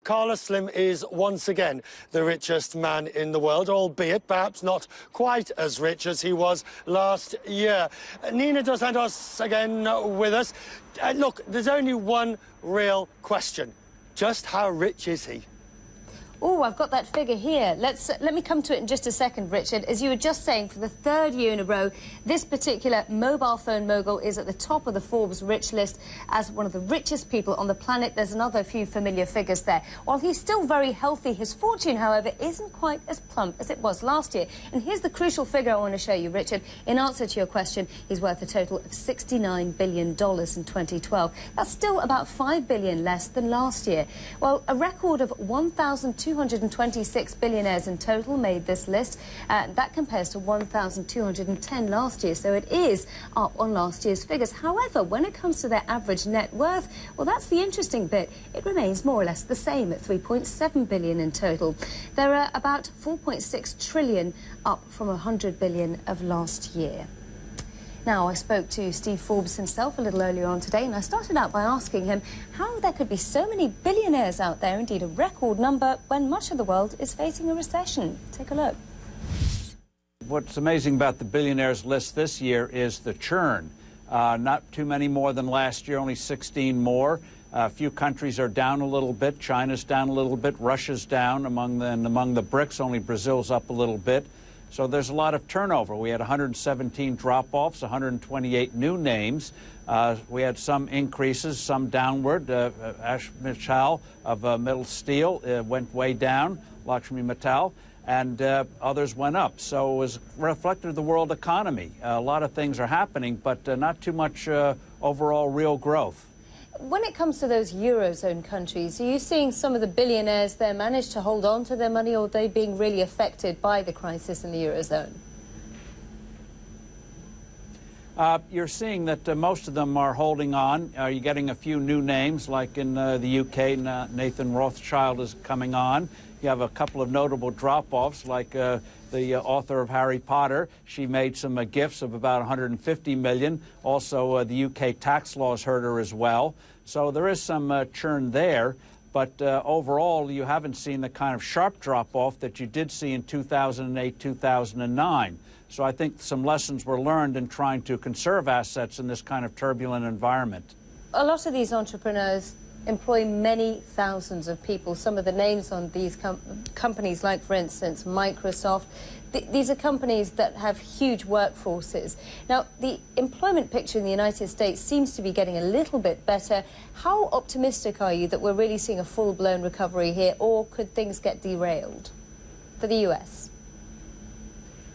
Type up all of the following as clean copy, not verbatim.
Carlos Slim is once again the richest man in the world, albeit perhaps not quite as rich as he was last year. Nina Dos Santos again with us. Look, there's only one real question. Just how rich is he? Oh, I've got that figure here. Let me come to it in just a second, Richard. As you were just saying, for the third year in a row, this particular mobile phone mogul is at the top of the Forbes rich list as one of the richest people on the planet. There's another few familiar figures there. While he's still very healthy, his fortune, however, isn't quite as plump as it was last year. And here's the crucial figure I want to show you, Richard. In answer to your question, he's worth a total of $69 billion in 2012. That's still about $5 billion less than last year. Well, a record of 1,226 billionaires in total made this list. That compares to 1,210 last year, so it is up on last year's figures. However, when it comes to their average net worth, well, that's the interesting bit. It remains more or less the same at 3.7 billion in total. There are about 4.6 trillion, up from 100 billion of last year. Now, I spoke to Steve Forbes himself a little earlier on today, and I started out by asking him how there could be so many billionaires out there, indeed a record number, when much of the world is facing a recession. Take a look. What's amazing about the billionaires list this year is the churn. Not too many more than last year, only 16 more. A few countries are down a little bit. China's down a little bit. Russia's down. Among the BRICS, only Brazil's up a little bit. So there's a lot of turnover. We had 117 drop-offs, 128 new names. We had some increases, some downward. Ash Mittal of Middle Steel went way down, Lakshmi Mittal, and others went up. So it was reflected in the world economy. A lot of things are happening, but not too much overall real growth. When it comes to those Eurozone countries, are you seeing some of the billionaires there manage to hold on to their money, or are they being really affected by the crisis in the Eurozone? You're seeing that most of them are holding on. You're getting a few new names, like in the UK, Nathan Rothschild is coming on. You have a couple of notable drop-offs, like the author of Harry Potter. She made some gifts of about 150 million. Also, the UK tax laws hurt her as well. So there is some churn there. But overall, you haven't seen the kind of sharp drop-off that you did see in 2008, 2009. So I think some lessons were learned in trying to conserve assets in this kind of turbulent environment. A lot of these entrepreneurs employ many thousands of people. Some of the names on these companies, like, for instance, Microsoft, these are companies that have huge workforces. Now, the employment picture in the United States seems to be getting a little bit better. How optimistic are you that we're really seeing a full-blown recovery here, or could things get derailed for the U.S.?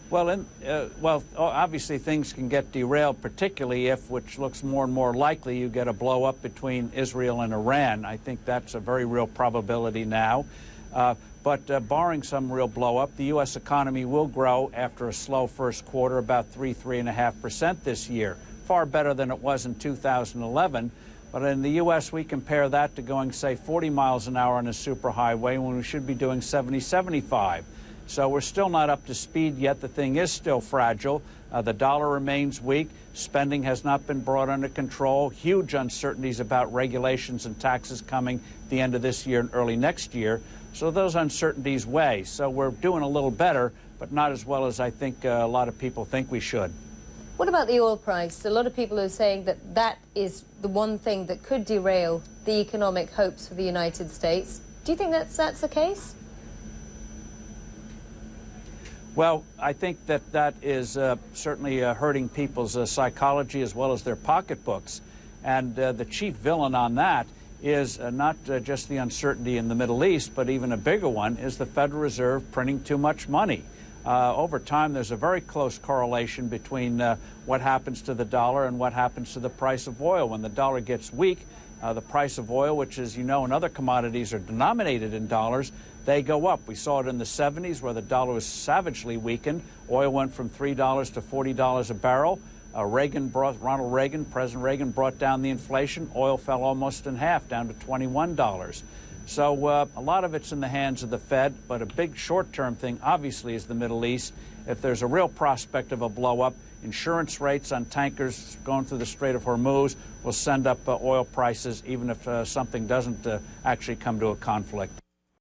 Well, obviously things can get derailed, particularly if, which looks more and more likely, you get a blow-up between Israel and Iran. I think that's a very real probability now. But barring some real blow-up, the U.S. economy will grow after a slow first quarter, about 3.5% this year, far better than it was in 2011. But in the U.S., we compare that to going, say, 40 miles an hour on a superhighway when we should be doing 70, 75. So we're still not up to speed yet. The thing is still fragile. The dollar remains weak. Spending has not been brought under control. Huge uncertainties about regulations and taxes coming at the end of this year and early next year. So those uncertainties weigh. So we're doing a little better, but not as well as I think a lot of people think we should. What about the oil price? A lot of people are saying that that is the one thing that could derail the economic hopes for the United States. Do you think that's the case? Well, I think that is certainly hurting people's psychology as well as their pocketbooks. And the chief villain on that is not just the uncertainty in the Middle East, but even a bigger one is the Federal Reserve printing too much money. Over time, there's a very close correlation between what happens to the dollar and what happens to the price of oil. When the dollar gets weak, the price of oil, which, as you know, and other commodities are denominated in dollars, they go up. We saw it in the 70s where the dollar was savagely weakened. Oil went from $3 to $40 a barrel. President Reagan brought down the inflation. Oil fell almost in half, down to $21. So a lot of it's in the hands of the Fed, but a big short-term thing, obviously, is the Middle East. If there's a real prospect of a blow-up, insurance rates on tankers going through the Strait of Hormuz will send up oil prices, even if something doesn't actually come to a conflict.